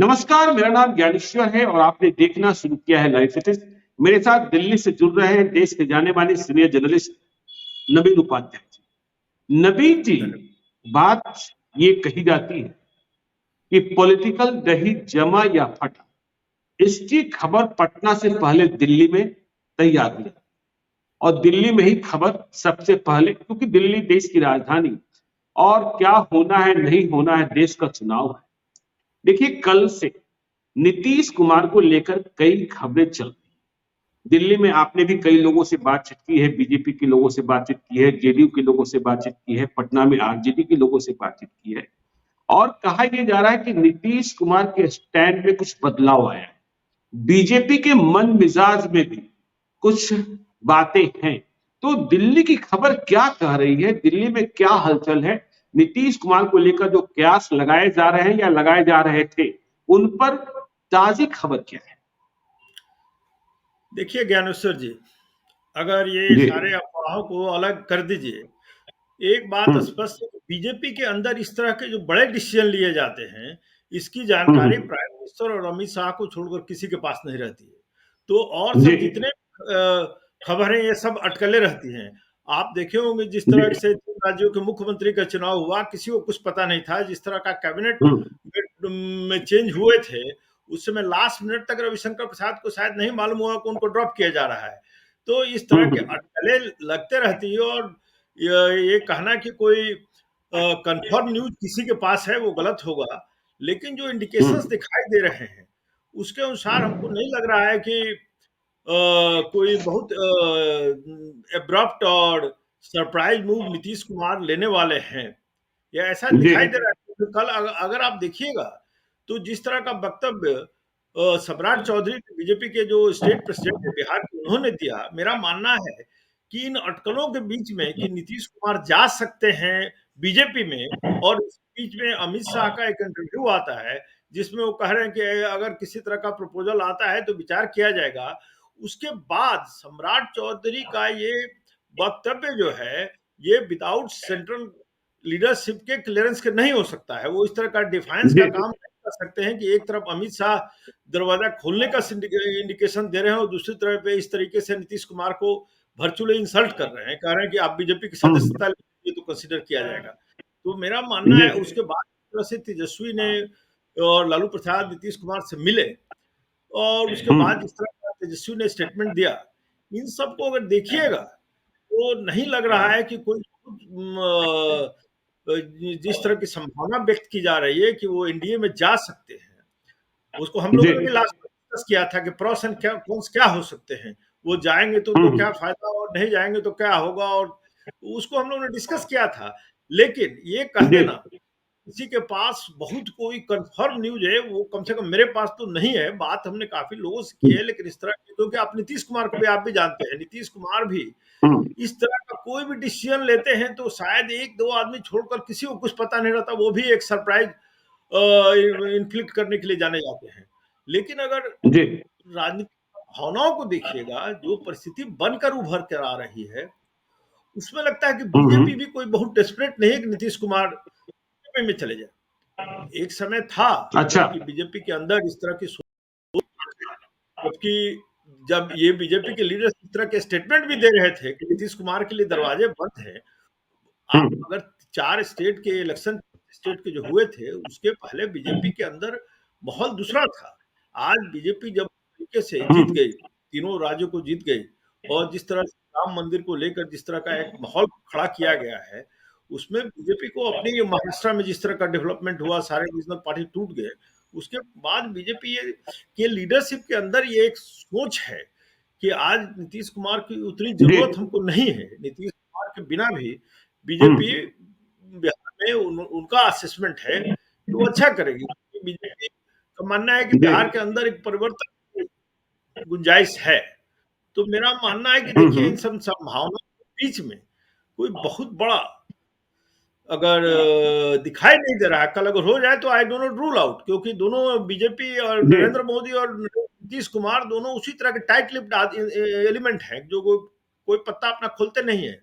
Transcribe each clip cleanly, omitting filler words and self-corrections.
नमस्कार, मेरा नाम ज्ञानेश्वर है और आपने देखना शुरू किया है लाइफ इट इज। मेरे साथ दिल्ली से जुड़ रहे हैं देश के जाने माने सीनियर जर्नलिस्ट नवीन उपाध्याय जी। नवीन जी, बात ये कही जाती है कि पॉलिटिकल दही जमा या फटा, इसकी खबर पटना से पहले दिल्ली में तैयार हुई और दिल्ली में ही खबर सबसे पहले, क्योंकि दिल्ली देश की राजधानी और क्या होना है नहीं होना है, देश का चुनाव है। देखिए, कल से नीतीश कुमार को लेकर कई खबरें चल रही। दिल्ली में आपने भी कई लोगों से बातचीत की है, बीजेपी के लोगों से बातचीत की है, जेडीयू के लोगों से बातचीत की है, पटना में आरजेडी के लोगों से बातचीत की है और कहा यह जा रहा है कि नीतीश कुमार के स्टैंड में कुछ बदलाव आया है। बीजेपी के मन मिजाज में भी कुछ बातें हैं। तो दिल्ली की खबर क्या कह रही है, दिल्ली में क्या हलचल है, नीतीश कुमार को लेकर जो कयास लगाए जा रहे हैं या लगाए जा रहे थे, उन पर ताजी खबर क्या है? देखिए ज्ञानेश्वर जी, अगर ये जी। सारे अफवाहों को अलग कर दीजिए, एक बात स्पष्ट है कि बीजेपी के अंदर इस तरह के जो बड़े डिसीजन लिए जाते हैं, इसकी जानकारी प्राइम मिनिस्टर और अमित शाह को छोड़कर किसी के पास नहीं रहती है। तो और जी। सब जितने खबरें ये सब अटकलें रहती हैं। आप देखे होंगे जिस जी। तरह से 3 राज्यों के मुख्यमंत्री का चुनाव हुआ, किसी को कुछ पता नहीं था। जिस तरह का कैबिनेट में चेंज हुए थे, उस समय लास्ट मिनट तक रविशंकर प्रसाद को शायद नहीं मालूम हुआ कि उनको ड्रॉप किया जा रहा है। तो इस तरह के अटकलें लगते रहती है और ये कहना कि कोई कंफर्म न्यूज किसी के पास है वो गलत होगा। लेकिन जो इंडिकेशंस दिखाई दे रहे हैं उसके अनुसार हमको नहीं लग रहा है कि कोई बहुत एब्रप्ट और सरप्राइज मूव नीतीश कुमार लेने वाले हैं, या ऐसा दिखाई दे रहा है। तो कल अगर आप देखिएगा तो जिस तरह का वक्तव्य सम्राट चौधरी बीजेपी के जो स्टेट प्रेसिडेंट है बिहार के, उन्होंने दिया, मेरा मानना है कि इन अटकलों के बीच में कि नीतीश कुमार जा सकते हैं बीजेपी में, और इस बीच में अमित शाह का एक इंटरव्यू आता है जिसमें वो कह रहे हैं कि अगर किसी तरह का प्रपोजल आता है तो विचार किया जाएगा। उसके बाद सम्राट चौधरी का ये वक्तव्य जो है, ये विदाउट सेंट्रल लीडरशिप के क्लियरेंस के नहीं हो सकता है। वो इस तरह का डिफाइंस का काम नहीं कर सकते हैं कि एक तरफ अमित शाह दरवाजा खोलने का इंडिकेशन दे रहे हैं और दूसरी तरफ पे इस तरीके से नीतीश कुमार को वर्चुअली इंसल्ट कर रहे हैं, कह रहे हैं कि आप बीजेपी की सदस्यता लीजिए तो कंसिडर किया जाएगा। तो मेरा मानना है उसके बाद से तेजस्वी ने और लालू प्रसाद नीतीश कुमार से मिले और उसके बाद जिस तरह का तेजस्वी ने स्टेटमेंट दिया, इन सबको अगर देखिएगा तो नहीं लग रहा है कि कोई जिस तरह की संभावना व्यक्त की जा रही है कि वो एनडीए में जा सकते हैं। उसको हम लोगों ने भी लास्ट में डिस्कस किया था कि प्रोस एंड कॉन्स क्या हो सकते हैं, वो जाएंगे तो उनको क्या फायदा और नहीं जाएंगे तो क्या होगा, और उसको हम लोगों ने डिस्कस किया था। लेकिन ये कह देना किसी के पास बहुत कोई कंफर्म न्यूज है, वो कम से कम मेरे पास तो नहीं है। बात हमने काफी लोगों से की है, लेकिन इस तरह की, क्योंकि आप नीतीश कुमार को भी आप भी जानते हैं, नीतीश कुमार भी इस तरह का कोई भी डिसीजन लेते हैं तो शायद 1-2 आदमी छोड़कर किसी को कुछ पता नहीं रहता, वो भी एक सरप्राइज इन्फ्लिक्ट करने के लिए जाने जाते हैं। लेकिन अगर राजनीतिक भावनाओं को देखिएगा, जो परिस्थिति बनकर उभर कर आ रही है, उसमें लगता है कि बीजेपी भी कोई बहुत डेस्परेट नहीं है कि नीतीश कुमार में चले जाए। एक समय था कि बीजेपी के अंदर इस तरह की सोच, जबकि जब ये बीजेपी के लीडर इस तरह के स्टेटमेंट भी दे रहे थे कि नीतीश कुमार के लिए दरवाजे बंद हैं। आप अगर 4 स्टेट के इलेक्शन स्टेट के जो हुए थे, उसके पहले बीजेपी के अंदर माहौल दूसरा था। आज बीजेपी जब तरीके से जीत गई, तीनों राज्यों को जीत गई, और जिस तरह से राम मंदिर को लेकर जिस तरह का एक माहौल खड़ा किया गया है, उसमें बीजेपी को अपनी महाराष्ट्र में जिस तरह का डेवलपमेंट हुआ, सारे रीजनल पार्टी टूट गए। उसके बाद बीजेपी के लीडरशिप के अंदर ये एक सोच है कि आज नीतीश कुमार की उतनी जरूरत हमको नहीं है। नीतीश कुमार के बिना भी बीजेपी बिहार में उनका असेसमेंट है कि वो अच्छा करेगी। बीजेपी का मानना है कि बिहार के अंदर एक परिवर्तन की गुंजाइश है। तो मेरा मानना है कि देखिए, इन सब संभावनाओं के बीच में कोई बहुत बड़ा अगर दिखाई नहीं दे रहा है, कल अगर हो जाए तो I don't not rule out, क्योंकि दोनों बीजेपी और नरेंद्र मोदी और नीतीश कुमार दोनों उसी तरह के टाइट लिप्ड एलिमेंट हैं जो कोई पत्ता अपना खोलते नहीं है,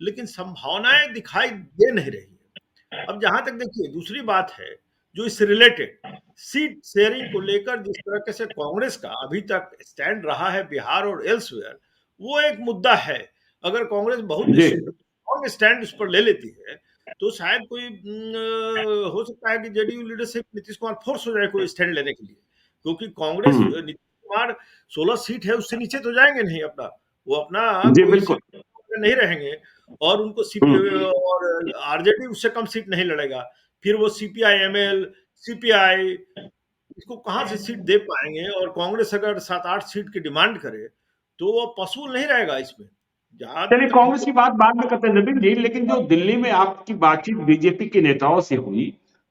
लेकिन संभावनाएं दिखाई दे नहीं रही है। अब जहां तक देखिए, दूसरी बात है जो इससे रिलेटेड, सीट शेयरिंग को लेकर जिस तरह से कांग्रेस का अभी तक स्टैंड रहा है बिहार और एल्सवेयर, वो एक मुद्दा है। अगर कांग्रेस बहुत जी। स्ट्रॉन्ग स्टैंड उस पर ले लेती है तो शायद कोई हो सकता है कि JDU leadership Nitish Kumar force हो जाए कोई स्टैंड लेने के लिए, क्योंकि कांग्रेस हम्म। नीतीश कुमार 16 सीट है उससे नीचे तो जाएंगे नहीं अपना, वो अपना जी कोई बिल्कुल। सीट नहीं रहेंगे, और उनको हम्म। और आरजेडी उससे कम सीट नहीं लड़ेगा। फिर वो सीपीआई एमएल, सीपीआई इसको कहां से सीट दे पाएंगे, और कांग्रेस अगर 7-8 सीट की डिमांड करे तो वो पॉसिबल नहीं रहेगा इसमें, जहां चलिए तक कांग्रेस हमको। की बात बाद में करते हैं नवीन जी, लेकिन जो दिल्ली में आपकी बातचीत बीजेपी के नेताओं से हुई,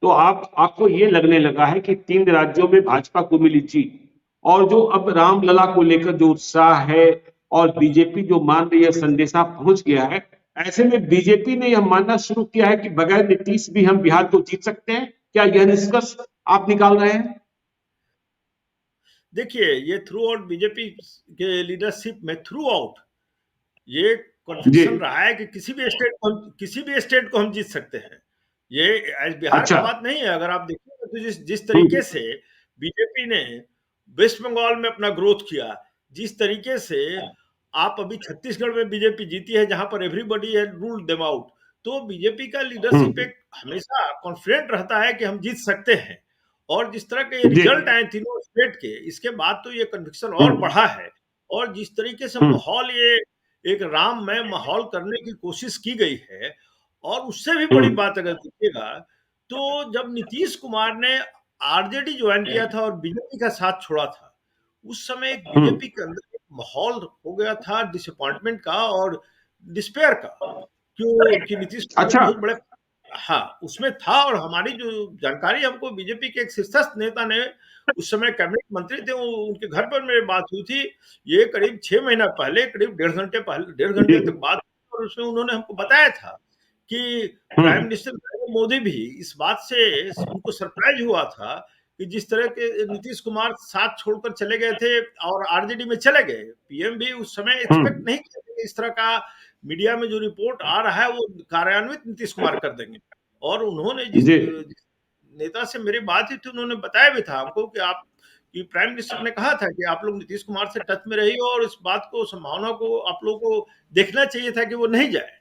तो आपको ये लगने लगा है कि 3 राज्यों में भाजपा को मिली जीत, और जो अब रामलला को लेकर जो उत्साह है और बीजेपी जो मान रही है संदेशा पहुंच गया है, ऐसे में बीजेपी ने यह मानना शुरू किया है कि बगैर नीतीश भी हम बिहार को जीत सकते हैं। क्या यह निष्कर्ष आप निकाल रहे हैं? देखिए, ये थ्रू आउट बीजेपी के लीडरशिप में थ्रू आउट ये जी। कन्विक्शन रहा है कि किसी भी स्टेट को हम जीत सकते हैं। ये आज बिहार अच्छा। का बात नहीं है, अगर आप देखिएगा तो जिस जिस हम्म। तरीके से बीजेपी ने वेस्ट बंगाल में अपना ग्रोथ किया, जिस तरीके से आप अभी छत्तीसगढ़ में बीजेपी जीती है जहां पर everybody had ruled them out, तो बीजेपी का लीडरशिप हम्म। एक हमेशा कॉन्फिडेंट रहता है कि हम जीत सकते हैं। और जिस तरह के ये जी। रिजल्ट आए तीनों स्टेट के, इसके बाद तो ये कन्विक्शन और हम्म। बढ़ा है। और जिस तरीके से हम्म। माहौल ये एक राममय माहौल करने की कोशिश की गई है, और उससे भी बड़ी हम्म। बात अगर देखिएगा तो जब नीतीश कुमार ने आरजेडी ज्वाइन किया था और बीजेपी का साथ छोड़ा था, उस समय एक हम्म। बीजेपी के अंदर एक माहौल हो गया था डिसअपॉइंटमेंट का और डिस्पेयर का, क्यों कि नीतीश कुमार अच्छा। बहुत बड़े, हाँ, उसमें था। और हमारी जो जानकारी हमको बीजेपी के एक शीर्षस्थ नेता ने, उस समय कैबिनेट मंत्री थे, उनके घर पर मेरी बात हुई थी, ये करीब 6 महीना पहले, करीब 1.5 घंटे जी। तक बात हुई, और उसमें उन्होंने हमको बताया था कि प्राइम हम्म। मिनिस्टर नरेंद्र मोदी भी इस बात से उनको सरप्राइज हुआ था कि जिस तरह के नीतीश कुमार साथ छोड़कर चले गए थे और आरजेडी में चले गए, पीएम भी उस समय एक्सपेक्ट हम्म। नहीं किया कि इस तरह का मीडिया में जो रिपोर्ट आ रहा है वो कार्यान्वित नीतीश कुमार कर देंगे। और उन्होंने जी। जिस नेता से मेरी बात हुई थी, उन्होंने बताया भी था हमको कि आप कि प्राइम मिनिस्टर ने कहा था कि आप लोग नीतीश कुमार से टच में रहिए, और इस बात को, संभावना को आप लोगों को देखना चाहिए था कि वो नहीं जाए।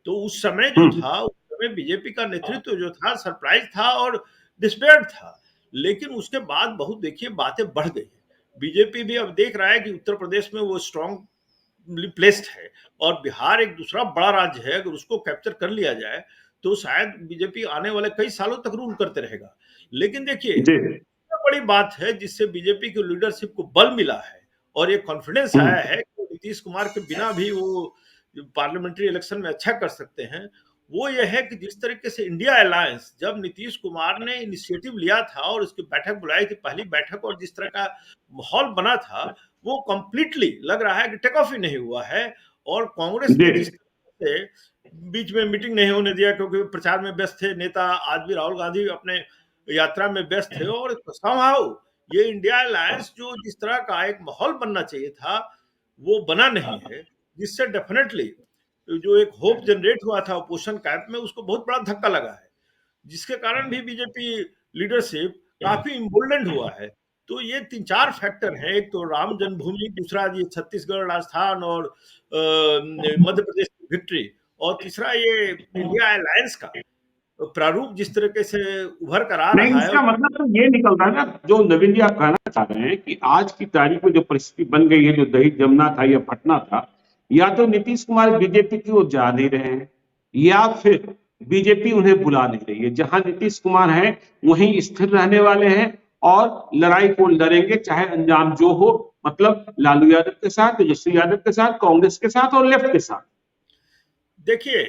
तो उस समय जो हम्म। था, उस समय बीजेपी का नेतृत्व जो था सरप्राइज था और डिस्पेयर्ड था। लेकिन उसके बाद बहुत देखिए बातें बढ़ गई हैं। बीजेपी भी अब देख रहा है कि उत्तर प्रदेश में वो स्ट्रांग प्लेस्ड है, और बिहार एक दूसरा बड़ा राज्य है, अगर उसको कैप्चर कर लिया जाए तो शायद बीजेपी आने वाले कई सालों तक रूल करते रहेगा। लेकिन देखिए, जी। बड़ी बात है जिससे बीजेपी की लीडरशिप को बल मिला है और ये कॉन्फिडेंस हम्म। आया है कि नीतीश कुमार के बिना भी वो पार्लियामेंट्री इलेक्शन में अच्छा कर सकते हैं, वो ये है कि जिस तरीके से इंडिया अलायंस, जब नीतीश कुमार ने इनिशिएटिव लिया था और उसकी बैठक बुलाई थी, पहली बैठक, और जिस तरह का माहौल बना था, वो कंप्लीटली लग रहा है कि टेक ऑफ ही नहीं हुआ है। और कांग्रेस जी। ने जिस तरह से बीच में मीटिंग नहीं होने दिया, क्योंकि वो प्रचार में व्यस्त थे, नेता आज भी राहुल गांधी अपने यात्रा में व्यस्त थे, और समहाउ ये इंडिया अलायंस जो जिस तरह का एक माहौल बनना चाहिए था वो बना नहीं है, जिससे डेफिनेटली जो एक होप जनरेट हुआ था अपोजिशन कैंप में, उसको बहुत बड़ा धक्का लगा है, जिसके कारण भी बीजेपी लीडरशिप काफी इम्बोल्डेंड हुआ है। तो ये 3-4 फैक्टर हैं, एक तो राम जन्मभूमि, दूसरा ये छत्तीसगढ़, राजस्थान और मध्य प्रदेश की विक्ट्री, और तीसरा ये इंडिया अलायंस का प्रारूप जिस तरीके से उभर कर आ नहीं, रहा है। इसका मतलब तो ये निकल रहा है ना, जो नवीन जी आप कहना चाह रहे हैं कि आज की तारीख में जो परिस्थिति बन गई है, जो दही जमना था या फटना था, या तो नीतीश कुमार बीजेपी की ओर जा नहीं रहे हैं, या फिर बीजेपी उन्हें बुला नहीं रही है। जहां नीतीश कुमार है वहीं स्थिर रहने वाले हैं, और लड़ाई को लड़ेंगे चाहे अंजाम जो हो, मतलब लालू यादव के साथ, तेजस्वी यादव के साथ, कांग्रेस के साथ और लेफ्ट के साथ। देखिए,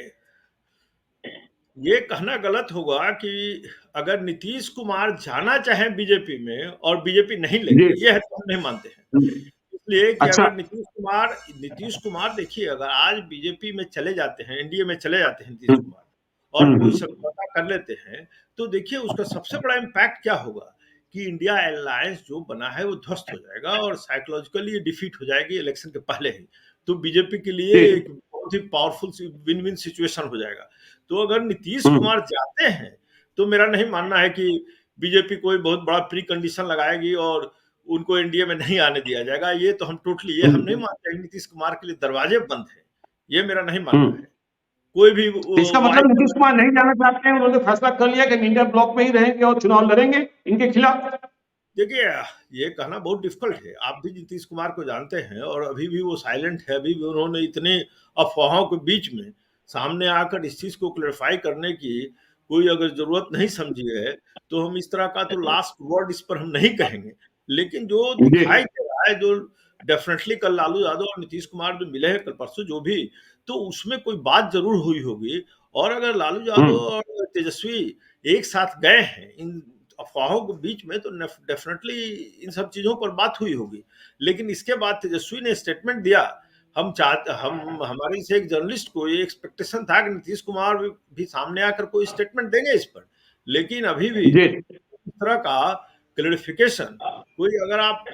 ये कहना गलत होगा कि अगर नीतीश कुमार जाना चाहे बीजेपी में और बीजेपी नहीं जी। लेगी, ये हम नहीं मानते हैं। इसलिए कि अच्छा। अगर नीतीश कुमार देखिए, अगर आज बीजेपी में चले जाते हैं, एनडीए में चले जाते हैं नीतीश हम्म। कुमार, और कोई हम्म। समझौता कर लेते हैं, तो देखिए उसका सबसे बड़ा इम्पैक्ट क्या होगा कि इंडिया अलायंस जो बना है वो ध्वस्त हो जाएगा, और साइकोलॉजिकली डिफीट हो जाएगी इलेक्शन के पहले ही। तो बीजेपी के लिए जी। एक बहुत ही पावरफुल विन विन सिचुएशन हो जाएगा। तो अगर नीतीश हम्म। कुमार जाते हैं, तो मेरा नहीं मानना है कि बीजेपी कोई बहुत बड़ा प्री कंडीशन लगाएगी और उनको एनडीए में नहीं आने दिया जाएगा, ये तो हम टोटली ये हम नहीं मानते हैं। नीतीश कुमार के लिए दरवाजे बंद है, ये मेरा नहीं मानना है। कोई भी तो इसका मतलब नीतीश कुमार नहीं जाना चाहते हैं, उन्होंने फैसला कर लिया कि इंडिया ब्लॉक में ही रहेंगे और चुनाव लड़ेंगे इनके खिलाफ। देखिए, ये कहना बहुत डिफिकल्ट है। आप भी नीतीश कुमार को जानते हैं और अभी भी वो साइलेंट है। अभी भी उन्होंने इतने अफवाहों के बीच में सामने आकर इस चीज को क्लैरिफाई करने की कोई अगर जरूरत नहीं समझी है, तो हम इस तरह का तो लास्ट वर्ड इस पर हम नहीं कहेंगे। लेकिन जो जी दिखाई दे रहा है, जो डेफिनेटली कल लालू यादव और नीतीश कुमार जो मिले हैं कल परसों जो भी, तो उसमें कोई बात जरूर हुई होगी। और अगर लालू यादव और तेजस्वी एक साथ गए हैं इन अफवाहों के बीच में, तो डेफिनेटली इन सब चीजों पर बात हुई होगी। लेकिन इसके बाद तेजस्वी ने स्टेटमेंट दिया। हम हमारे से एक जर्नलिस्ट को ये एक्सपेक्टेशन था कि नीतीश कुमार भी सामने आकर कोई स्टेटमेंट देंगे इस पर, लेकिन अभी भी जी इस तरह का क्लेरिफिकेशन कोई, अगर आप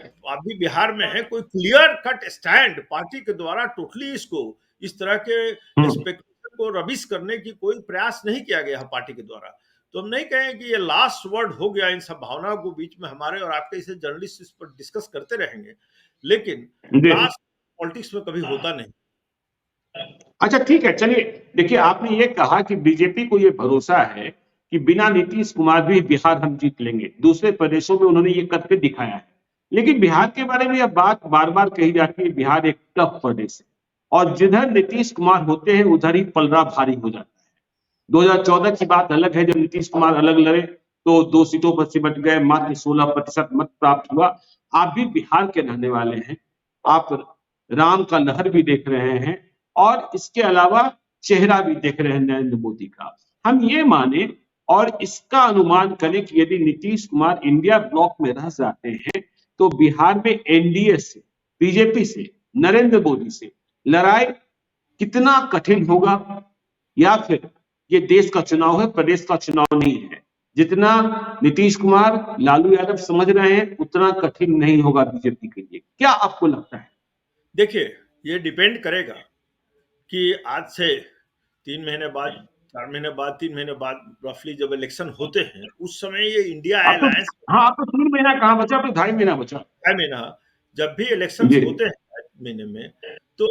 भी बिहार में है, कोई क्लियर कट स्टैंड पार्टी के द्वारा टोटली इसको इस तरह के एक्सपेक्टेशन को रबिश करने की कोई प्रयास नहीं किया गया है पार्टी के द्वारा। तो हम नहीं कहें कि ये लास्ट वर्ड हो गया इन सब भावनाओं के बीच में। हमारे और आपके इसे जर्नलिस्ट इस पर डिस्कस करते रहेंगे, लेकिन जी लास्ट पॉलिटिक्स में कभी होता नहीं। अच्छा ठीक है, चलिए देखिए, आपने ये कहा कि बीजेपी को ये भरोसा है कि बिना नीतीश कुमार भी बिहार हम जीत लेंगे। दूसरे प्रदेशों में उन्होंने ये करके दिखाया है, लेकिन बिहार के बारे में यह बात बार बार कही जाती है, बिहार एक टफ प्रदेश है और जिधर नीतीश कुमार होते हैं उधर ही पलड़ा भारी हो जाता है। 2014 की बात अलग है, जब नीतीश कुमार अलग लड़े तो 2 सीटों पर सिमट गए, मात्र 16% मत प्राप्त हुआ। आप भी बिहार के रहने वाले हैं, आप राम का लहर भी देख रहे हैं और इसके अलावा चेहरा भी देख रहे हैं नरेंद्र मोदी का। हम ये माने और इसका अनुमान करें कि यदि नीतीश कुमार इंडिया ब्लॉक में रह जाते हैं तो बिहार में एनडीए से, बीजेपी से, नरेंद्र मोदी से लड़ाई कितना कठिन होगा, या फिर ये देश का चुनाव है, प्रदेश का चुनाव नहीं है। जितना नीतीश कुमार लालू यादव समझ रहे हैं उतना कठिन नहीं होगा बीजेपी के लिए, क्या आपको लगता है? देखिए, ये डिपेंड करेगा कि आज से 3 महीने बाद, 4 महीने बाद, 3 महीने बाद रफली जब इलेक्शन होते हैं, उस समय ये इंडिया आप तो अलायंस, हाँ, आप तो 3 महीना कहाँ बचा, अब 2.5 महीना बचा। 6 महीना, जब भी इलेक्शंस जी होते हैं महीने में, तो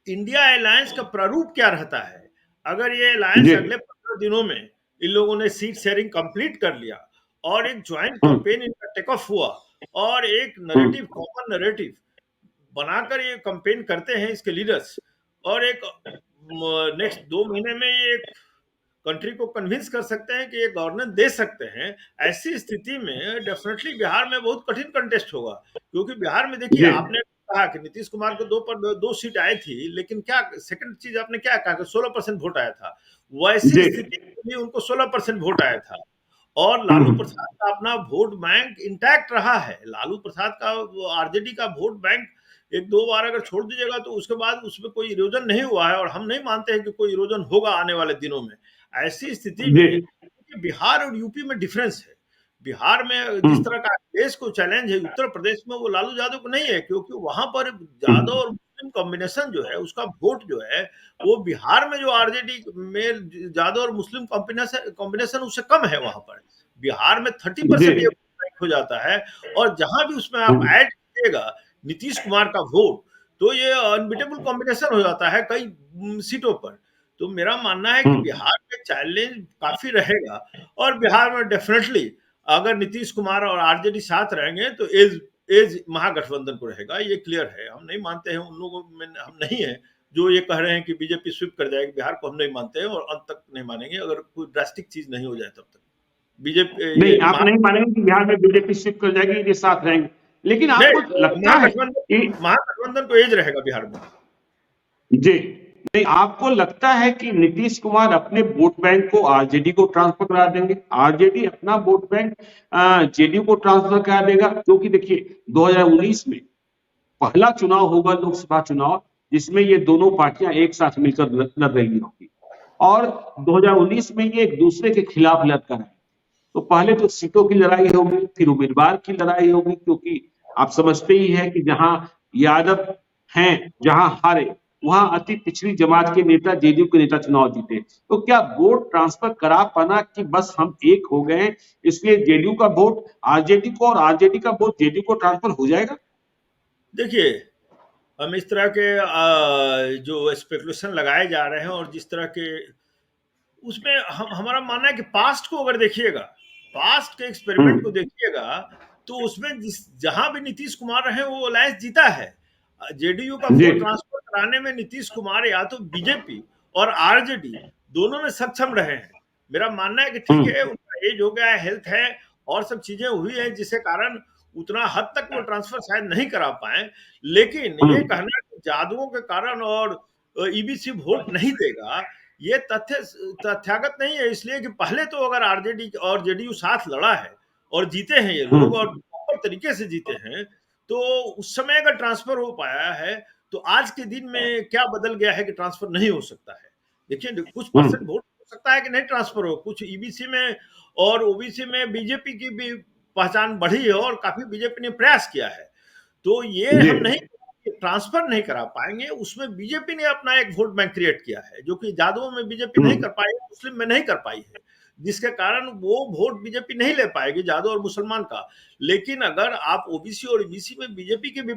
इंडिया अलायंस का प्रारूप क्या रहता है? अगर ये अलायंस जी अगले 15 दिनों में इन लोगों ने सीट शेयरिंग कंप्लीट कर लिया और एक ज्वाइंट हम्म कैंपेन इनका टेक ऑफ हुआ और एक हम्म नैरेटिव, कॉमन नैरेटिव बनाकर ये कैंपेन करते हैं इसके लीडर्स, और एक नेक्स्ट 2 महीने में ये कंट्री को कन्विंस कर सकते हैं कि ये गवर्नेंस दे सकते हैं। ऐसी स्थिति में डेफिनेटली बिहार में बहुत कठिन कंटेस्ट होगा, क्योंकि बिहार में देखिए, जी आपने कहा कि नीतीश कुमार को 2 सीट आई थी, लेकिन क्या सेकंड चीज आपने क्या कहा कि 16% वोट आया था। वैसी जी स्थिति में भी उनको 16% वोट आया था और लालू प्रसाद का अपना वोट बैंक इंटैक्ट रहा है। लालू प्रसाद का आरजेडी का वोट बैंक 1-2 बार अगर छोड़ दीजिएगा तो उसके बाद उसमें कोई इरोजन नहीं हुआ है और हम नहीं मानते हैं कि कोई इरोजन होगा आने वाले दिनों में। ऐसी स्थिति जी में बिहार और यूपी में डिफरेंस है। बिहार में जिस तरह का देश को चैलेंज है, उत्तर प्रदेश में वो लालू यादव को नहीं है, क्योंकि वहां पर यादव और मुस्लिम कॉम्बिनेशन जो है, उसका वोट जो है वो बिहार में जो आरजेडी में यादव और मुस्लिम कॉम्बिनेशन उससे कम है। वहां पर बिहार में 30% ये हो जाता है और जहां भी उसमें आप ऐड कीजिएगा नीतीश कुमार का वोट, तो ये अनबिटेबल कॉम्बिनेशन हो जाता है कई सीटों पर। तो मेरा मानना है कि बिहार में चैलेंज काफी रहेगा और बिहार में डेफिनेटली अगर नीतीश कुमार और आरजेडी साथ रहेंगे तो एज महागठबंधन को रहेगा, ये क्लियर है। हम नहीं मानते हैं, उन लोगों में हम नहीं है जो ये कह रहे हैं कि बीजेपी स्वीप कर जाएगी बिहार को, हम नहीं मानते हैं और अंत तक नहीं मानेंगे अगर कोई ड्रास्टिक चीज नहीं हो जाए तब तक। बीजेपी नहीं, आप नहीं मानेंगे कि बिहार में बीजेपी शिफ्ट कर जाएगी, ये साथ रहेंगे, लेकिन आपको लगता है कि महागठबंधन को एज रहेगा बिहार में? जी नहीं, आपको लगता है कि नीतीश कुमार अपने वोट बैंक को आरजेडी को ट्रांसफर करा देंगे, आरजेडी अपना वोट बैंक जेडीयू को ट्रांसफर करा देगा? क्योंकि देखिए 2019 में पहला चुनाव होगा, लोकसभा चुनाव, जिसमें ये दोनों पार्टियां एक साथ मिलकर लड़ रही होगी और 2019 में ये एक दूसरे के खिलाफ लड़कर है। तो पहले तो सीटों की लड़ाई होगी, फिर उम्मीदवार की लड़ाई होगी, क्योंकि आप समझते ही हैं कि जहां यादव हैं, जहां हारे वहां अति पिछड़ी जमात के नेता, जेडीयू के नेता चुनाव जीते। तो क्या वोट ट्रांसफर करा पाना कि बस हम एक हो गए हैं, इसलिए जेडीयू का वोट आरजेडी को और आरजेडी का वोट जेडीयू को ट्रांसफर हो जाएगा? देखिए, हम इस तरह के जो स्पेकुलेशन लगाए जा रहे हैं और जिस तरह के उसमें हम हमारा मानना है कि पास्ट को अगर देखिएगा, पास्ट के एक्सपेरिमेंट को हम्म। देखिएगा, तो उसमें जहां भी नीतीश कुमार रहे वो अलायंस जीता है। जेडीयू का जी। वोट ट्रांसफर कराने में नीतीश कुमार या तो बीजेपी और आरजेडी दोनों में सक्षम रहे हैं। मेरा मानना है कि ठीक है, हम्म। उनका एज हो गया है, हेल्थ है और सब चीजें हुई हैं, जिसके कारण उतना हद तक वो ट्रांसफर शायद नहीं करा पाए। लेकिन ये हम्म। कहना कि जादुओं के कारण और ईबीसी वोट नहीं देगा, ये तथ्यागत नहीं है। इसलिए कि पहले तो अगर आरजेडी और जेडीयू साथ लड़ा है और जीते हैं ये लोग और हम्म। प्रॉपर तरीके से जीते हैं, तो उस समय अगर ट्रांसफर हो पाया है, तो आज के दिन में क्या बदल गया है कि ट्रांसफर नहीं हो सकता है? देखिए, कुछ परसेंट हम्म। वोट हो सकता है कि नहीं ट्रांसफर हो, कुछ ईबीसी में और ओबीसी में बीजेपी की भी पहचान बढ़ी है और काफी बीजेपी ने प्रयास किया है। तो ये जी। हम नहीं ट्रांसफर नहीं करा पाएंगे। उसमें बीजेपी ने अपना एक वोट बैंक क्रिएट किया है, जो कि जादवों में बीजेपी नहीं हम्म। कर पाई है, मुस्लिम में नहीं कर पाई है, जिसके कारण वो वोट बीजेपी नहीं ले पाएगी, जादव और मुसलमान का। लेकिन अगर आप ओबीसी और ईबीसी में बीजेपी की भी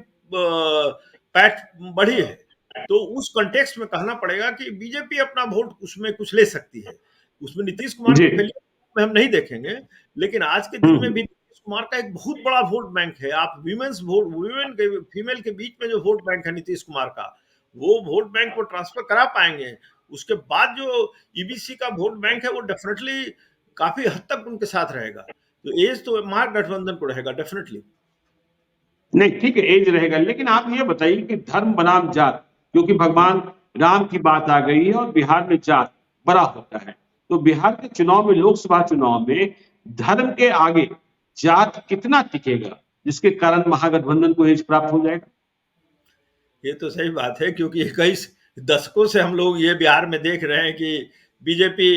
पैठ बढ़ी है, तो उस कंटेक्स्ट में कहना पड़ेगा कि बीजेपी अपना वोट उसमें कुछ ले सकती है। उसमें नीतीश कुमार जी। को फेलियर में हम नहीं देखेंगे, लेकिन आज के दिन में भी नीतीश कुमार का एक बहुत बड़ा वोट बैंक है। आप विमेन्स वोट, वुमेन के फीमेल के बीच में जो वोट बैंक है नीतीश कुमार का, वो वोट बैंक को ट्रांसफर करा पाएंगे। उसके बाद जो ईबीसी का वोट बैंक है वो डेफिनेटली काफी हद तक उनके साथ रहेगा। तो एज तो महागठबंधन को रहेगा डेफिनेटली। नहीं, ठीक है, एज रहेगा, लेकिन आप ये बताइए कि धर्म बनाम जात, क्योंकि भगवान राम की बात आ गई है और बिहार में जात बड़ा होता है, तो बिहार के चुनाव में, लोकसभा चुनाव में धर्म के आगे जात कितना टिकेगा, जिसके कारण महागठबंधन को एज प्राप्त हो जाएगा? ये तो सही बात है, क्योंकि कई दशकों से हम लोग ये बिहार में देख रहे हैं कि बीजेपी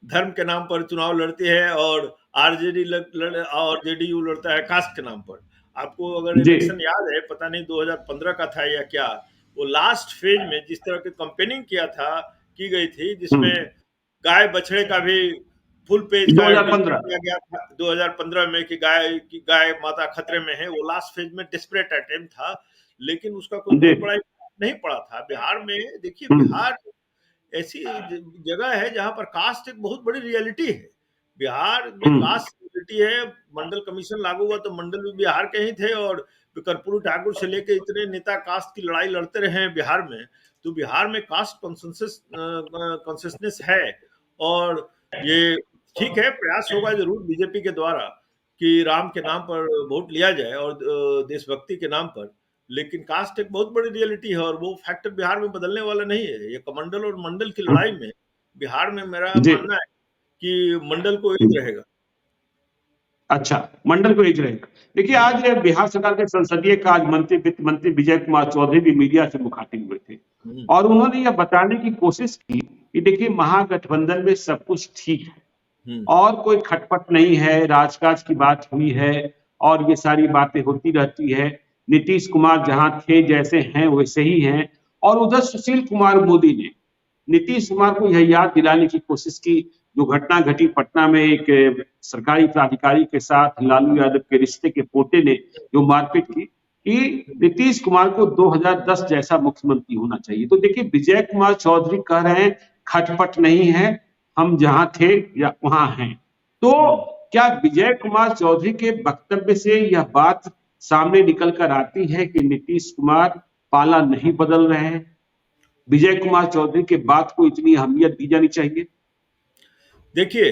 धर्म के नाम पर चुनाव लड़ती है और आरजेडी और जेडीयू लड़ता है कास्ट के नाम पर। आपको अगर जी। इलेक्शन याद है, पता नहीं 2015 का था या क्या, वो लास्ट फेज में जिस तरह की कंपेनिंग की गई थी, जिसमें हम्म। गाय बछड़े का भी फुल पेज का एडवर्टाइजमेंट 2015। किया गया था 2015 में कि गाय माता खतरे में है। वो लास्ट फेज में डेस्परेट अटेम्प्ट था, लेकिन उसका कोई जी। बहुत बड़ा इम्पैक्ट नहीं पड़ा था बिहार में। देखिए, हम्म। बिहार ऐसी जगह है जहां पर कास्ट एक बहुत बड़ी रियलिटी है। बिहार में हम्म। कास्ट रियलिटी है। मंडल कमीशन लागू हुआ तो मंडल भी बिहार के ही थे, और कर्पूरी ठाकुर से लेके इतने नेता कास्ट की लड़ाई लड़ते रहे हैं बिहार में। तो बिहार में कास्ट कॉन्सियसनेस है। और ये ठीक है, प्रयास होगा जरूर बीजेपी के द्वारा कि राम के नाम पर वोट लिया जाए और देशभक्ति के नाम पर। लेकिन कास्ट एक बहुत बड़ी रियलिटी है और वो फैक्टर बिहार में बदलने वाला नहीं है। ये कमंडल और मंडल की लड़ाई में बिहार में मेरा जी। मानना है कि मंडल को एक रहेगा। अच्छा, मंडल को एज रहेगा। देखिए, आज बिहार सरकार के संसदीय कार्य मंत्री, वित्त मंत्री विजय कुमार चौधरी भी मीडिया से मुखातिब हुए थे हम्म, और उन्होंने यह बताने की कोशिश की कि देखिए, महागठबंधन में सब कुछ ठीक है हम्म, और कोई खटपट नहीं है, राजकाज की बात हुई है और ये सारी बातें होती रहती है। नीतीश कुमार जहां थे, जैसे हैं वैसे ही हैं। और उधर सुशील कुमार मोदी ने नीतीश कुमार को यह याद दिलाने की कोशिश की, जो घटना घटी पटना में एक सरकारी प्राधिकारी के साथ लालू यादव के रिश्ते के पोते ने जो मारपीट की, कि नीतीश कुमार को 2010 जैसा मुख्यमंत्री होना चाहिए। तो देखिए, विजय कुमार चौधरी कह रहे हैं खटपट नहीं है, हम जहां थे या वहां हैं। तो हम्म। क्या विजय कुमार चौधरी के वक्तव्य से यह बात सामने निकल कर आती है कि नीतीश कुमार पाला नहीं बदल रहे हैं? विजय कुमार चौधरी के बात को इतनी अहमियत दी जानी चाहिए? देखिए,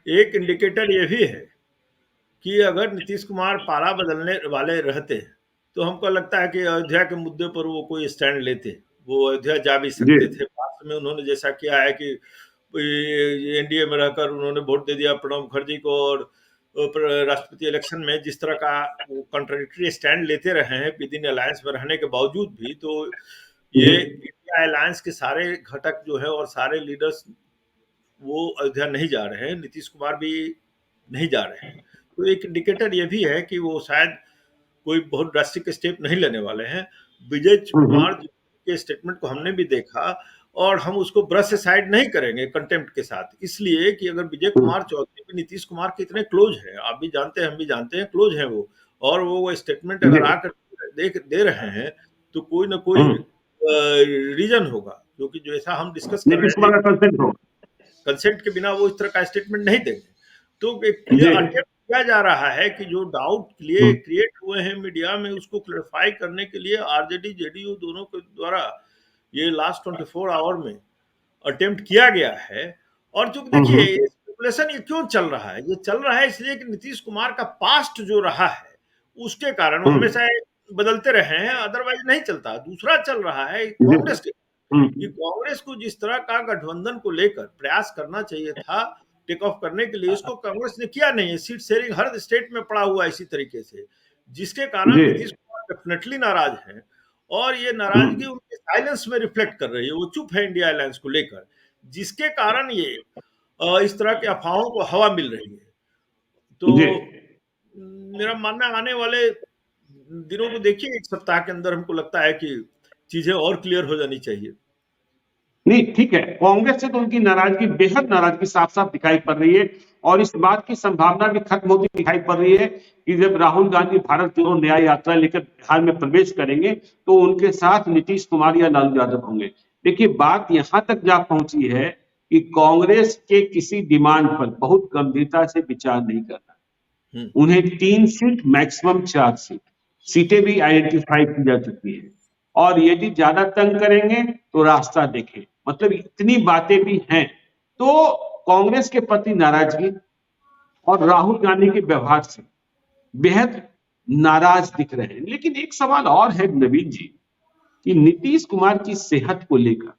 एक इंडिकेटर ये भी है कि अगर नीतीश कुमार पारा बदलने वाले रहते, तो हमको लगता है कि अयोध्या के मुद्दे पर वो कोई स्टैंड लेते। वो अयोध्या जा भी जी। सकते थे। पास में उन्होंने जैसा किया है कि एनडीए में रहकर उन्होंने वोट दे दिया प्रणब मुखर्जी को, और राष्ट्रपति इलेक्शन में जिस तरह का वो कंट्राडिक्टरी स्टैंड लेते रहे हैं विद इन अलायंस में रहने के बावजूद भी, तो जी। ये इंडिया अलायंस के सारे घटक जो है और सारे लीडर्स वो अयोध्या नहीं जा रहे हैं, नीतीश कुमार भी नहीं जा रहे हैं। तो एक इंडिकेटर ये भी है कि वो शायद कोई बहुत ड्रास्टिक स्टेप नहीं लेने वाले हैं। विजय हम्म। कुमार के स्टेटमेंट को हमने भी देखा और हम उसको ब्रश असाइड नहीं करेंगे कंटेम्प्ट के साथ, इसलिए कि अगर विजय कुमार चौधरी भी नीतीश कुमार के इतने क्लोज हैं, आप भी जानते हैं हम भी जानते हैं क्लोज हैं वो, और वो स्टेटमेंट अगर जी। आकर दे रहे हैं तो कोई ना कोई हम्म। रीजन होगा, क्योंकि जैसा हम डिस्कस कर नीतीश रहे थे, कुमार का कंसेंट हो। कंसेंट के बिना वो इस तरह का स्टेटमेंट नहीं देंगे। तो एक जी। क्लियर अटेम्प्ट किया जा रहा है कि जो डाउट हम्म। क्रिएट हुए हैं मीडिया में उसको क्लैरिफाई करने के लिए आरजेडी जेडीयू दोनों के द्वारा ये लास्ट 24 आवर में अटेम्प्ट किया गया है। और चूंकि देखिए हम्म। स्पेकुलेशन ये क्यों चल रहा है, ये चल रहा है इसलिए कि नीतीश कुमार का पास्ट जो रहा है उसके कारण वो हम्म। हमेशा बदलते रहे हैं, अदरवाइज नहीं चलता। दूसरा चल रहा है जी। कांग्रेस के, कि हम्म। कांग्रेस को जिस तरह का गठबंधन को लेकर प्रयास करना चाहिए था टेक ऑफ करने के लिए, उसको कांग्रेस ने किया नहीं है। सीट शेयरिंग हर स्टेट में पड़ा हुआ है इसी तरीके से, जिसके कारण जी। नीतीश कुमार डेफिनेटली नाराज है, और ये नाराजगी हम्म। उनके साइलेंस में रिफ्लेक्ट कर रही है। वो चुप है इंडिया अलायंस को लेकर, जिसके कारण ये इस तरह के अफवाहों को हवा मिल रही है। तो जी। मेरा मानना है आने वाले दिनों को देखिए, एक सप्ताह के अंदर हमको लगता है कि चीजें और क्लियर हो जानी चाहिए। नहीं, ठीक है, कांग्रेस से तो उनकी नाराजगी, बेहद नाराजगी साफ साफ दिखाई पड़ रही है। और इस बात की संभावना भी खत्म होती दिखाई पड़ रही है कि जब राहुल गांधी भारत जोड़ो न्याय यात्रा लेकर बिहार में प्रवेश करेंगे तो उनके साथ नीतीश कुमार या लालू यादव होंगे। देखिए, बात यहां तक जा पहुंची है कि कांग्रेस के किसी डिमांड पर बहुत गंभीरता से विचार नहीं कर रहा। हम्म। उन्हें 3 सीट, मैक्सिमम 4 सीट, सीटें भी आइडेंटिफाई की जा चुकी है। और यदि ज्यादा तंग करेंगे तो रास्ता देखें, मतलब इतनी बातें भी हैं। तो कांग्रेस के प्रति नाराजगी और राहुल गांधी के व्यवहार से बेहद नाराज दिख रहे हैं। लेकिन एक सवाल और है नवीन जी, कि नीतीश कुमार की सेहत को लेकर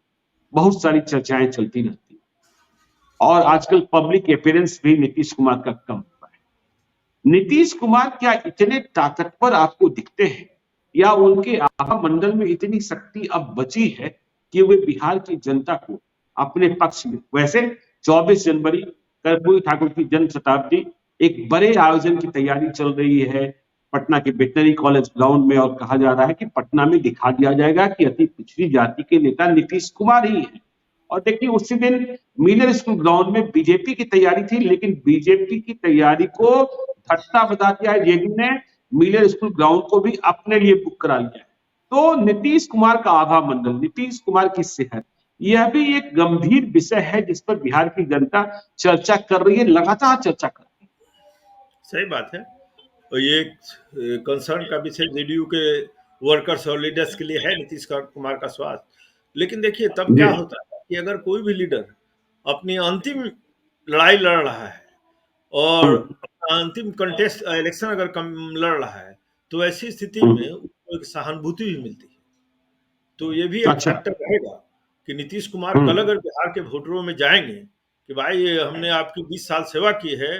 बहुत सारी चर्चाएं चलती रहती हैं और आजकल पब्लिक अपीयरेंस भी नीतीश कुमार का कम हुआ है। नीतीश कुमार क्या इतने ताकतवर आपको दिखते हैं, या उनके आभा मंडल में इतनी शक्ति अब बची है कि वे बिहार की जनता को अपने पक्ष में? वैसे 24 जनवरी कर्पूरी ठाकुर की जन्म शताब्दी, एक बड़े आयोजन की तैयारी चल रही है पटना के वेटनरी कॉलेज ग्राउंड में, और कहा जा रहा है कि पटना में दिखा दिया जाएगा कि अति पिछड़ी जाति के नेता नीतीश कुमार ही है। और देखिए, उसी दिन मिलर स्कूल ग्राउंड में बीजेपी की तैयारी थी, लेकिन बीजेपी की तैयारी को धट्टा बता दिया है जेडी ने, मिलर स्कूल ग्राउंड को भी अपने लिए बुक करा लिया है। तो नीतीश कुमार का आभा मंडल, नीतीश कुमार की सेहत, यह भी एक गंभीर विषय है जिस पर बिहार की जनता चर्चा कर रही है, लगातार चर्चा कर रही सही बात है, और ये कंसर्न का विषय जेडीयू के वर्कर्स और लीडर्स के लिए है, नीतीश कुमार का स्वास्थ्य। लेकिन देखिए तब है। क्या जी। होता है कि अगर कोई भी लीडर अपनी अंतिम लड़ाई लड़ रहा है और हम्म। अंतिम कंटेस्ट इलेक्शन अगर लड़ रहा है, तो ऐसी स्थिति में हम्म। उसको एक सहानुभूति भी मिलती है। तो ये भी एक अच्छा। फैक्टर रहेगा कि नीतीश कुमार कल हम्म। अगर बिहार के वोटरों में जाएंगे कि भाई ये हमने आपकी 20 साल सेवा की है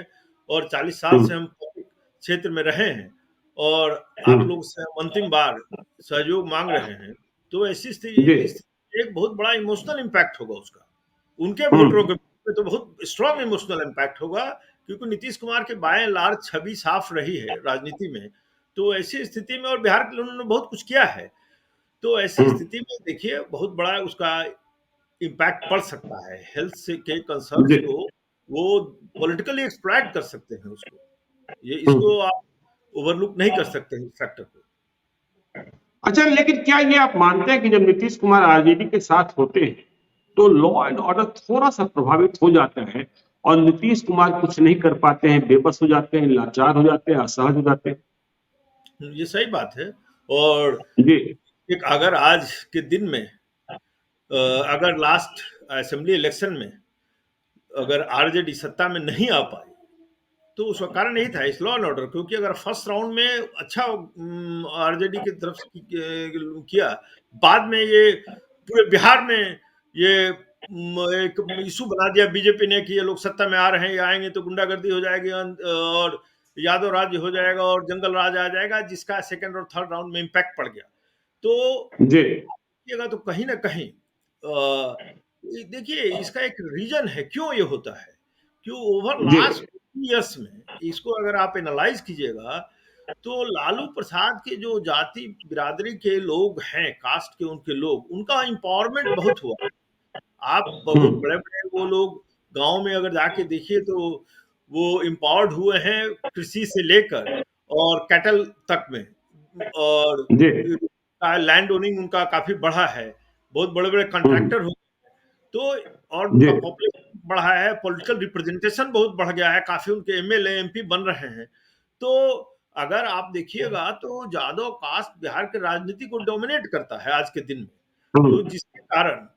और 40 साल से हम्म। हम पब्लिक क्षेत्र में रहे हैं और आप हम्म। लोग से हम अंतिम बार सहयोग मांग रहे हैं, तो ऐसी जी। स्थिति में एक बहुत बड़ा इमोशनल इम्पैक्ट होगा उसका, उनके वोटरों के हम्म। में तो बहुत स्ट्रांग इमोशनल इम्पैक्ट होगा, क्योंकि नीतीश कुमार के बाएं लार्ज छवि साफ रही है राजनीति में। तो ऐसी स्थिति में, और बिहार के लिए उन्होंने बहुत कुछ किया है, तो ऐसी हम्म। स्थिति में देखिए बहुत बड़ा उसका इम्पैक्ट पड़ सकता है। हेल्थ से के कंसर्न्स जी। को वो पॉलिटिकली एक्सप्लॉइट कर सकते हैं उसको, ये हम्म। इसको आप ओवरलुक नहीं कर सकते हैं इस फैक्टर को। अच्छा, लेकिन क्या ये आप मानते हैं कि जब नीतीश कुमार आरजेडी के साथ होते हैं तो लॉ एंड ऑर्डर थोड़ा सा प्रभावित हो जाता है, और नीतीश कुमार कुछ नहीं कर पाते हैं, बेबस हो जाते हैं, लाचार हो जाते हैं, असहज हो जाते हैं? ये सही बात है। और जी। एक अगर आज के दिन में अगर लास्ट असेंबली इलेक्शन में अगर आरजेडी सत्ता में नहीं आ पाई, तो उसका कारण यही था इस लॉ एंड ऑर्डर, क्योंकि अगर फर्स्ट राउंड में अच्छा आरजेडी की तरफ से किया, बाद में ये पूरे बिहार में ये एक इशू बना दिया बीजेपी ने कि ये लोग सत्ता में आ रहे हैं, ये आएंगे तो गुंडागर्दी हो जाएगी और यादव राज्य हो जाएगा और जंगल राज आ जाएगा, जिसका सेकंड और थर्ड राउंड में इम्पैक्ट पड़ गया। तो जी। देखिएगा तो कहीं ना कहीं देखिए इसका एक रीजन है क्यों ये होता है, क्यों ओवर जी। लास्ट ईयर्स में इसको अगर आप एनालाइज कीजिएगा, तो लालू प्रसाद के जो जाति बिरादरी के लोग हैं, कास्ट के उनके लोग, उनका एम्पावरमेंट बहुत हुआ। आप बहुत हम्म। बड़े-बड़े वो लोग गाँव में अगर जाके देखिए तो वो एम्पावर्ड हुए हैं कृषि से लेकर और कैटल तक में, और जी। लैंड ओनिंग उनका काफ़ी बढ़ा है। बहुत बड़े-बड़े हम्म। कॉन्ट्रैक्टर हो, तो और जी। उनका पॉपुलेशन बढ़ा है, पॉलिटिकल रिप्रेजेंटेशन बहुत बढ़ गया है, काफ़ी उनके एमएलए, एमपी बन रहे हैं। तो अगर आप देखिएगा तो यादव कास्ट बिहार के राजनीति को डोमिनेट करता है आज के दिन में। तो हम्म। जिसके कारण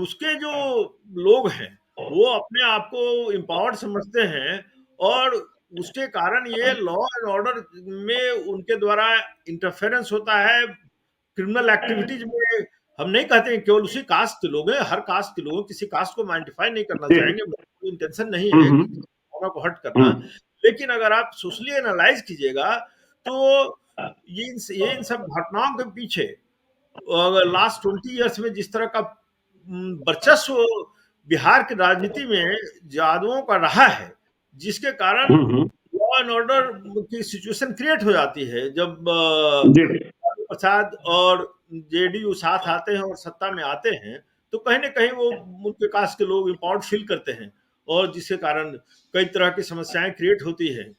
उसके जो लोग हैं, वो अपने आप को एम्पावर्ड समझते हैं, और उसके कारण ये लॉ एंड ऑर्डर में उनके द्वारा इंटरफेरेंस होता है, क्रिमिनल एक्टिविटीज में। हम नहीं कहते हैं केवल उसी कास्ट के लोग हैं, हर कास्ट के लोग, किसी कास्ट को आइडेंटिफाई नहीं करना जी। चाहेंगे, कोई इंटेंशन नहीं है कि हम्म। भावना को हर्ट करना। हम्म। लेकिन अगर आप सोशली एनालाइज कीजिएगा तो ये इन सब घटनाओं के पीछे अगर लास्ट 20 इयर्स में जिस तरह का वर्चस्व बिहार की राजनीति में यादवों का रहा है, जिसके कारण हम्म। लॉ एंड ऑर्डर की सिचुएशन क्रिएट हो जाती है जब जी। लालू प्रसाद और जेडीयू साथ आते हैं और सत्ता में आते हैं, तो कहीं ना कहीं वो उनके कास्ट के लोग इम्पावर्ड फील करते हैं, और जिसके कारण कई तरह की समस्याएं क्रिएट होती है,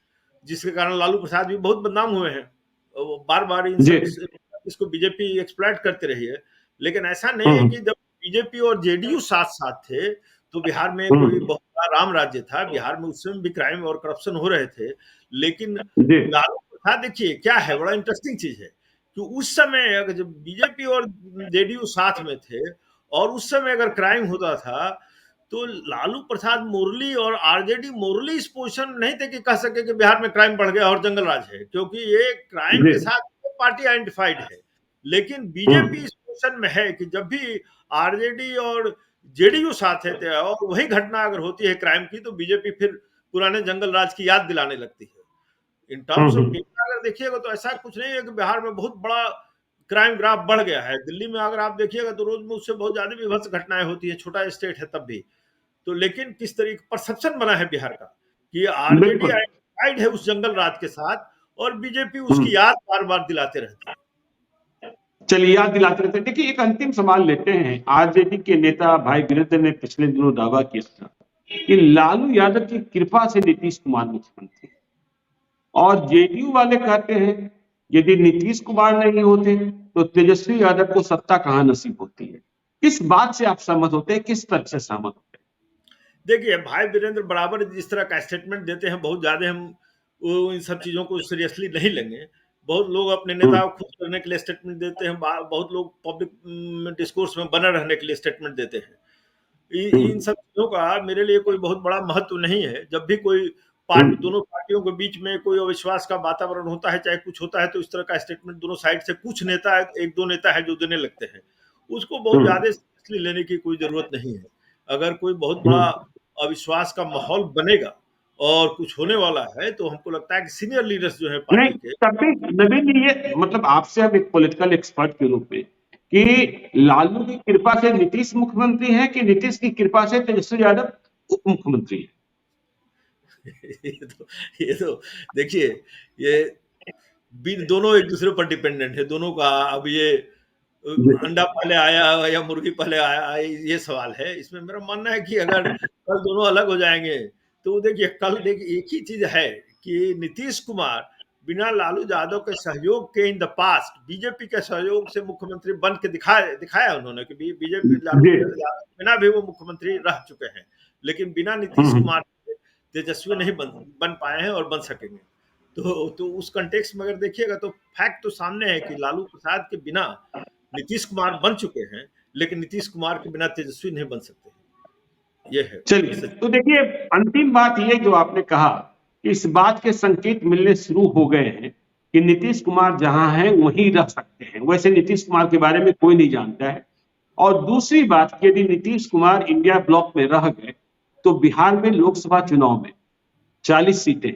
जिसके कारण लालू प्रसाद भी बहुत बदनाम हुए हैं। बार बार इन जी। सब इसको बीजेपी एक्सप्लॉइट करते रही है। लेकिन ऐसा नहीं है हम्म। कि जब बीजेपी और जेडीयू साथ साथ थे तो बिहार में कोई हम्म। बहुत बड़ा राम राज्य था। बिहार में उस समय भी क्राइम और करप्शन हो रहे थे, लेकिन जी। लालू प्रसाद देखिए क्या है, बड़ा इंटरेस्टिंग चीज है कि उस समय अगर जब बीजेपी और जेडीयू साथ में थे और उस समय अगर क्राइम होता था, तो लालू प्रसाद मुरली और आरजेडी मुरली इस पोजिशन में नहीं थे कि कह सके कि बिहार में क्राइम बढ़ गया और जंगल राज है, क्योंकि ये क्राइम जी। के साथ पार्टी आइडेंटिफाइड है। लेकिन बीजेपी हम्म। इस पोजिशन में है कि जब भी आरजेडी और जेडीयू साथ थे और वही घटना अगर होती है क्राइम की, तो बीजेपी फिर पुराने जंगल राज की याद दिलाने लगती है। In terms of hmm. Data अगर देखिएगा तो ऐसा कुछ नहीं है कि बिहार में बहुत बड़ा क्राइम ग्राफ बढ़ गया है। दिल्ली में अगर आप देखिएगा तो रोज में उससे बहुत ज्यादा विभत्स घटनाएं होती है, छोटा स्टेट है तब भी। तो लेकिन किस तरीके परसेप्शन बना है बिहार का कि आरजेडी बिल्कुल। आइडेंटिफाइड है उस जंगल राज के साथ, और बीजेपी उसकी हम्म। याद बार बार दिलाते रहती है। चलिए, याद दिलाते रहते हैं। देखिए, एक अंतिम सवाल लेते हैं। आरजेडी के नेता भाई वीरेंद्र ने पिछले दिनों दावा किया था कि लालू यादव की कृपा से नीतीश कुमार मुख्यमंत्री, और जेडीयू वाले कहते हैं यदि नीतीश कुमार नहीं होते तो तेजस्वी यादव को सत्ता कहां नसीब होती है। किस बात से आप सहमत होते हैं, किस तर्क से सहमत होते देखिए भाई वीरेंद्र बराबर जिस तरह का स्टेटमेंट देते हैं, बहुत ज्यादा हम इन सब चीजों को सीरियसली नहीं लेंगे। बहुत लोग अपने हैं? नेता को खुश करने के लिए स्टेटमेंट देते हैं, बहुत लोग पब्लिक डिस्कोर्स में बने रहने के लिए स्टेटमेंट देते हैं। इन हम्म। सब चीजों का मेरे लिए कोई बहुत बड़ा महत्व नहीं है। जब भी कोई हम्म। दोनों पार्टियों के बीच में कोई अविश्वास का वातावरण होता है, चाहे कुछ होता है, तो इस तरह का स्टेटमेंट दोनों साइड से कुछ नेता, एक दो नेता है जो देने लगते हैं। उसको बहुत हम्म। ज्यादा सीरियसली लेने की कोई जरूरत नहीं है। अगर कोई बहुत बड़ा हम्म। अविश्वास का माहौल बनेगा और कुछ होने वाला है, तो हमको लगता है कि सीनियर लीडर्स जो है नहीं, पार्टी के, तभी नवीन जी, ये मतलब आपसे अब एक पॉलिटिकल एक्सपर्ट के रूप में, कि लालू की कृपा से नीतीश मुख्यमंत्री है कि नीतीश की कृपा से तेजस्वी यादव उप मुख्यमंत्री है? ये तो देखिए, ये दोनों एक दूसरे पर डिपेंडेंट है। दोनों का अब ये जी। अंडा पहले आया या मुर्गी पहले आया, ये सवाल है। इसमें मेरा मानना है कि अगर कल दोनों अलग हो जाएंगे, तो देखिए कल देखिए एक ही चीज है कि नीतीश कुमार बिना लालू यादव के सहयोग के इन द पास्ट बीजेपी के सहयोग से मुख्यमंत्री बन के दिखाया उन्होंने कि बीजेपी लालू जी। यादव के बिना भी वो मुख्यमंत्री रह चुके हैं। लेकिन बिना नीतीश हम्म। कुमार के तेजस्वी नहीं बन पाए हैं और बन सकेंगे। तो उस कंटेक्स्ट में अगर देखिएगा तो फैक्ट तो सामने है कि लालू प्रसाद के बिना नीतीश कुमार बन चुके हैं, लेकिन नीतीश कुमार के बिना तेजस्वी नहीं बन सकते। ये है चलिए, तो देखिए, अंतिम बात ये जो आपने कहा कि इस बात के संकेत मिलने शुरू हो गए हैं कि नीतीश कुमार जहां हैं वहीं रह सकते हैं। वैसे नीतीश कुमार के बारे में कोई नहीं जानता है। और दूसरी बात, यदि नीतीश कुमार इंडिया ब्लॉक में रह गए तो बिहार में लोकसभा चुनाव में 40 सीटें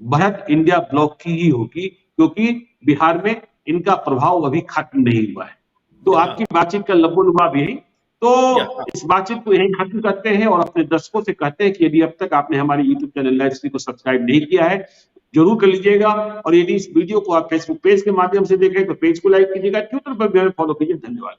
बढ़त इंडिया ब्लॉक की ही होगी, क्योंकि बिहार में इनका प्रभाव अभी खत्म नहीं हुआ है। तो हाँ, आपकी बातचीत का लबोलुबाब यही। तो हाँ, इस बातचीत को यही खत्म करते हैं और अपने दर्शकों से कहते हैं कि यदि अब तक आपने हमारे YouTube चैनल लाइव श्री को सब्सक्राइब नहीं किया है, जरूर कर लीजिएगा। और यदि इस वीडियो को आप फेसबुक पेज के माध्यम से देखें तो पेज को लाइक कीजिएगा, ट्विटर पर भी हमें फॉलो कीजिए। धन्यवाद।